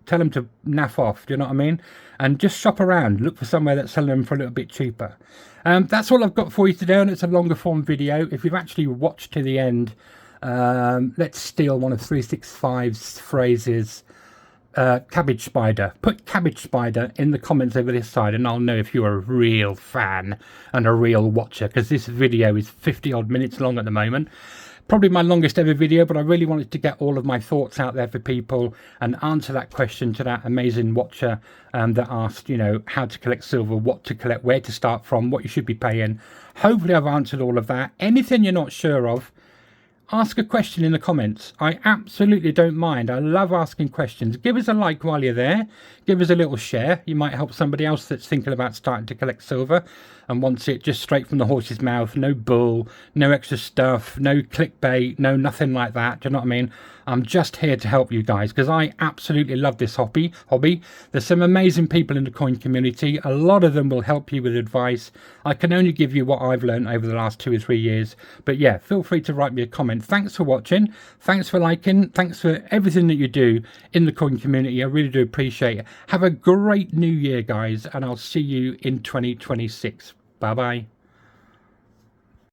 S1: tell them to naff off. Do you know what I mean? And just shop around, look for somewhere that's selling them for a little bit cheaper. That's all I've got for you today, and it's a longer form video. If you've actually watched to the end, let's steal one of 365's phrases. Cabbage Spider. Put Cabbage Spider in the comments over this side and I'll know if you're a real fan and a real watcher, because this video is 50 odd minutes long at the moment. Probably my longest ever video, but I really wanted to get all of my thoughts out there for people and answer that question to that amazing watcher that asked, how to collect silver, what to collect, where to start from, what you should be paying. Hopefully I've answered all of that. Anything you're not sure of, ask a question in the comments. I absolutely don't mind. I love asking questions. Give us a like while you're there. Give us a little share. You might help somebody else that's thinking about starting to collect silver and wants it just straight from the horse's mouth. No bull, no extra stuff, no clickbait, no nothing like that. Do you know what I mean? I'm just here to help you guys because I absolutely love this hobby. There's some amazing people in the coin community. A lot of them will help you with advice. I can only give you what I've learned over the last 2 or 3 years. But yeah, feel free to write me a comment. Thanks for watching. Thanks for liking. Thanks for everything that you do in the coin community. I really do appreciate it. Have a great new year, guys, and I'll see you in 2026. Bye-bye.